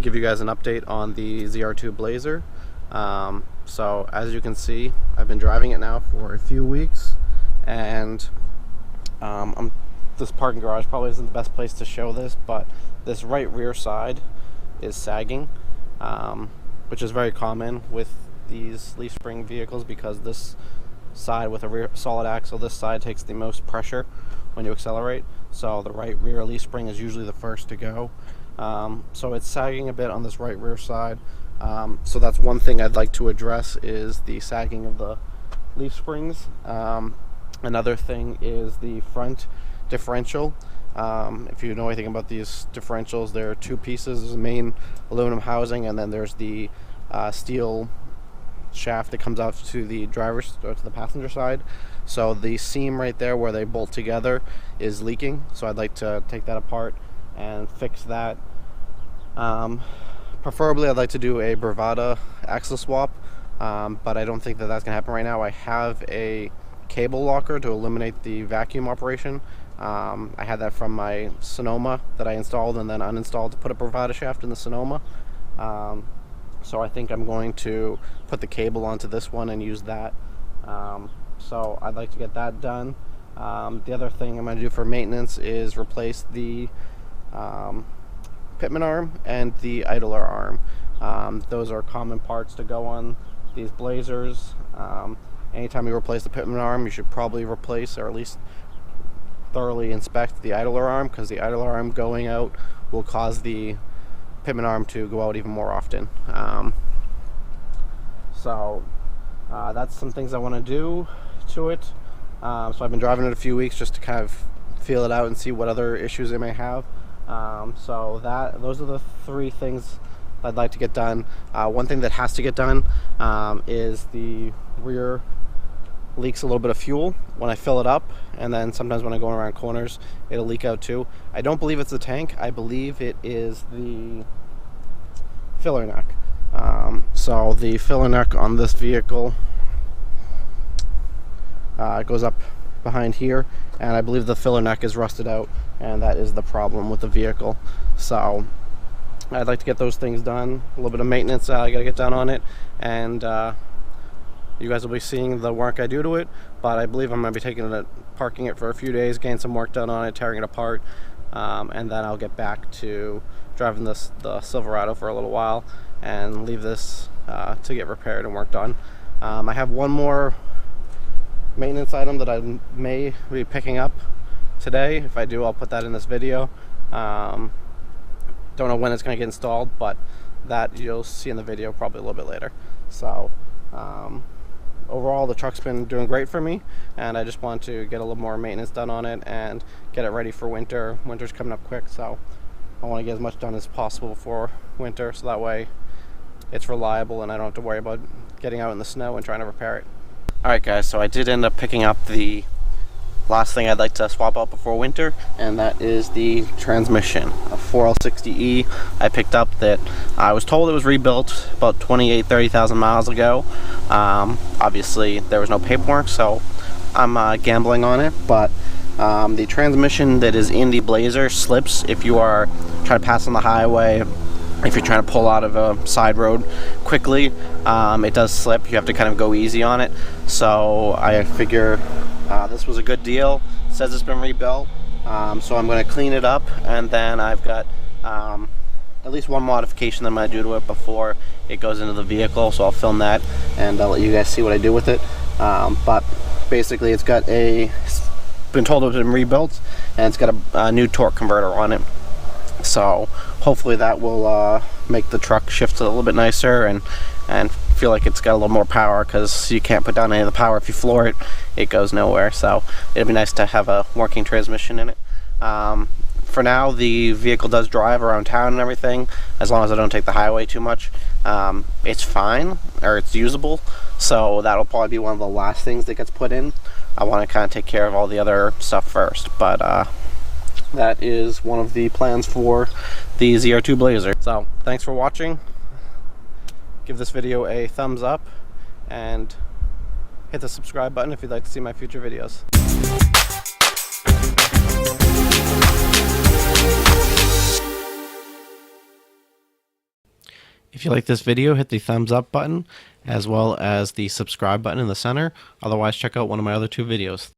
give you guys an update on the ZR2 Blazer. So as you can see, I've been driving it now for a few weeks, and this parking garage probably isn't the best place to show this, but this right rear side is sagging, which is very common with these leaf spring vehicles, because this side with a rear solid axle, this side takes the most pressure when you accelerate, so the right rear leaf spring is usually the first to go. So it's sagging a bit on this right rear side. So that's one thing I'd like to address, is the sagging of the leaf springs. Another thing is the front differential. If you know anything about these differentials, there are two pieces. There's a main aluminum housing, and then there's the steel shaft that comes out to the driver's or to the passenger side. So the seam right there where they bolt together is leaking, so I'd like to take that apart and fix that. Preferably I'd like to do a Bravada axle swap, but I don't think that that's gonna happen right now. I have a cable locker to eliminate the vacuum operation. I had that from my Sonoma that I installed and then uninstalled to put a Bravada shaft in the Sonoma. So I think I'm going to put the cable onto this one and use that. So I'd like to get that done. The other thing I'm going to do for maintenance is replace the pitman arm and the idler arm. Those are common parts to go on these Blazers. Anytime you replace the pitman arm, you should probably replace, or at least thoroughly inspect, the idler arm, because the idler arm going out will cause the pitman arm to go out even more often. So that's some things I want to do to it. So I've been driving it a few weeks just to kind of feel it out and see what other issues it may have. So those are the three things I'd like to get done. One thing that has to get done is the rear leaks a little bit of fuel when I fill it up, and then sometimes when I go around corners it'll leak out too. I don't believe it's the tank. I believe it is the filler neck. So the filler neck on this vehicle goes up behind here, and I believe the filler neck is rusted out, and that is the problem with the vehicle. So I'd like to get those things done. A little bit of maintenance I gotta get done on it, and you guys will be seeing the work I do to it. But I believe I'm going to be taking it, parking it for a few days, getting some work done on it, tearing it apart, and then I'll get back to driving the Silverado for a little while and leave this to get repaired and worked on. I have one more maintenance item that I may be picking up today. If I do, I'll put that in this video. Don't know when it's going to get installed, but that you'll see in the video probably a little bit later. So overall, the truck's been doing great for me, and I just want to get a little more maintenance done on it and get it ready for winter. Winter's coming up quick, so I want to get as much done as possible before winter, so that way it's reliable and I don't have to worry about getting out in the snow and trying to repair it. Alright guys, so I did end up picking up the last thing I'd like to swap out before winter, and that is the transmission. A 4L60E I picked up that I was told it was rebuilt about 30,000 miles ago. Obviously there was no paperwork, so I'm gambling on it, but the transmission that is in the Blazer slips if you are trying to pass on the highway. If you're trying to pull out of a side road quickly, it does slip. You have to kind of go easy on it. So I figure this was a good deal. It says it's been rebuilt, so I'm going to clean it up, and then I've got at least one modification that I'm going to do to it before it goes into the vehicle, so I'll film that and I'll let you guys see what I do with it. But basically it's been told it's been rebuilt, and it's got a new torque converter on it. So hopefully that will make the truck shift a little bit nicer and feel like it's got a little more power, because you can't put down any of the power. If you floor it, it goes nowhere. So it'd be nice to have a working transmission in it. For now, the vehicle does drive around town and everything, as long as I don't take the highway too much. It's fine, or it's usable, so that'll probably be one of the last things that gets put in. I want to kind of take care of all the other stuff first, but that is one of the plans for the ZR2 Blazer. So thanks for watching. Give this video a thumbs up and hit the subscribe button if you'd like to see my future videos. If you like this video, hit the thumbs up button as well as the subscribe button in the center. Otherwise, check out one of my other 2 videos.